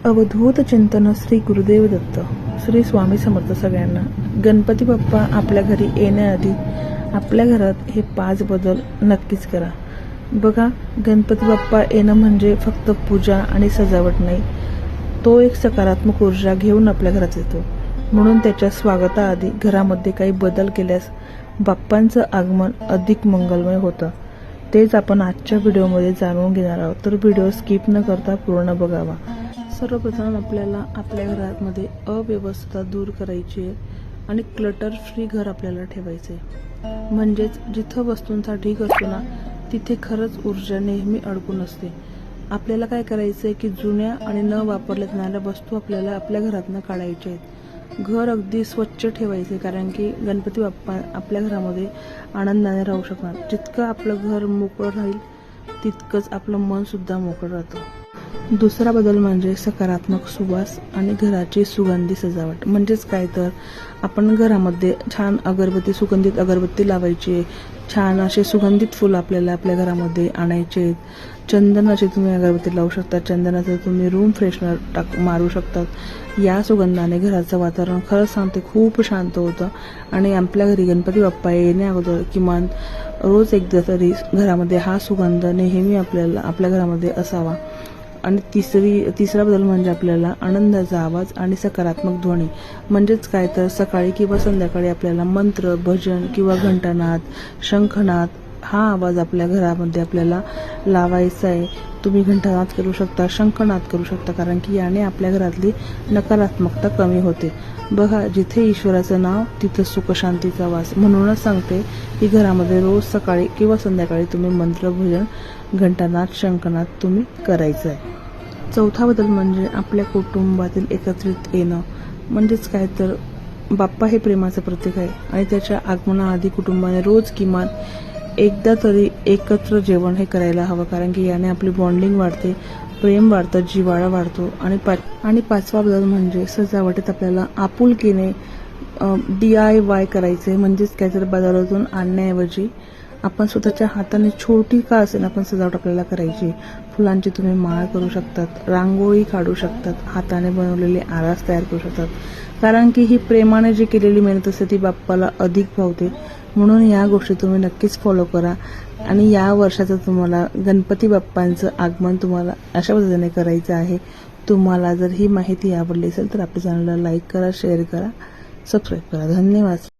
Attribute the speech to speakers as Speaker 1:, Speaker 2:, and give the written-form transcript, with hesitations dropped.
Speaker 1: अवधूत चिंतन श्री गुरुदेव दत्त. श्री स्वामी समर्थ सगळ्यांना. गणपती बाप्पा आपल्या घरी येण्याआधी आपल्या घरात हे 5 बदल नक्कीच करा. बघा, गणपती बाप्पा येणं म्हणजे फक्त पूजा आणि सजावट नाही, तो एक सकारात्मक ऊर्जा घेऊन आपल्या घरात येतो. म्हणून त्याच्या स्वागताआधी घरामध्ये काही बदल केल्यास बाप्पांचं आगमन अधिक मंगलमय होतं. तेच आपण आजच्या व्हिडिओमध्ये जाणून घेणार आहोत, तर व्हिडिओ स्किप न करता पूर्ण बघावा. सर्वप्रथम आपल्याला आपल्या घरामध्ये अव्यवस्था दूर करायची आहे आणि क्लटर फ्री घर आपल्याला ठेवायचे आहे. म्हणजेच जिथं वस्तूंचा ढीग असतो ना, तिथे खरंच ऊर्जा नेहमी अडकून असते. आपल्याला काय करायचं आहे की जुन्या आणि न वापरल्या जाणाऱ्या वस्तू आपल्याला आपल्या घरातनं काढायच्या आहेत. घर अगदी स्वच्छ ठेवायचे, कारण की गणपती बाप्पा आपल्या घरामध्ये आनंदाने राहू शकणार. जितकं आपलं घर मोकळं राहील तितकंच आपलं मन सुद्धा मोकळं राहतं. दुसरा बदल म्हणजे सकारात्मक सुवास आणि घराची सुगंधी सजावट. म्हणजेच काय, तर आपण घरामध्ये छान सुगंधित अगरबत्ती लावायची. छान असे सुगंधित फुल आपल्याला आपल्या घरामध्ये आणायचे. चंदनाची तुम्ही अगरबत्ती लावू शकता. चंदनाचं तुम्ही रूम फ्रेशनर मारू शकतात. या सुगंधाने घराचं वातावरण खरंच सांगते खूप शांत होतं. आणि आपल्या घरी गणपती बाप्पा येण्या अगोदर किमान रोज एकदा तरी घरामध्ये हा सुगंध नेहमी आपल्याला आपल्या घरामध्ये असावा. आणि तिसरा बदल म्हणजे आपल्याला आनंदाचा आवाज आणि सकारात्मक ध्वनी. म्हणजेच काय, तर सकाळी किंवा संध्याकाळी आपल्याला मंत्र, भजन किंवा घंटानाद, शंखनाद हा आवाज आपल्या घरामध्ये आपल्याला लावायचा आहे. तुम्ही घंटानाद करू शकता, शंखनाद करू शकता, कारण की याने आपल्या घरातली नकारात्मकता कमी होते. बघा, जिथे ईश्वराचं नाव तिथं सुख शांतीचा वास. म्हणूनच सांगते की घरामध्ये रोज सकाळी किंवा संध्याकाळी तुम्ही मंत्र, भजन, घंटानाद, शंखनाद तुम्ही करायचं आहे. चौथा बदल म्हणजे आपल्या कुटुंबातील एकत्रित येणं. म्हणजेच काय, तर बाप्पा हे प्रेमाचं प्रतीक आहे आणि त्याच्या आगमनाआधी कुटुंबाने रोज किमान एकदा तरी एकत्र जेवण हे करायला हवं, कारण की याने आपली बॉन्डिंग वाढते, प्रेम वाढतं, जिव्हाळा वाढतो. आणि पाचवा बदल म्हणजे सजावटीत आपल्याला आपुलकीने DIY करायचे. म्हणजेच काय, तर बाजारातून आणण्याऐवजी आपण स्वतःच्या हाताने छोटी का असेल आपण सजावट आपल्याला करायची. फुलांची तुम्ही माळ करू शकतात, रांगोळी काढू शकतात, हाताने बनवलेले आरास तयार करू शकतात, कारण की ही प्रेमाने जी केलेली मेहनत असते ती बाप्पाला अधिक भावते. म्हणून या गोष्टी तुम्ही नक्कीच फॉलो करा. आणि या वर्षाचं तुम्हाला गणपती बाप्पांचं आगमन तुम्हाला अशा पद्धतीने करायचं आहे. तुम्हाला जर ही माहिती आवडली असेल तर आपल्या चॅनलला लाईक करा, शेअर करा, सबस्क्राईब करा. धन्यवाद.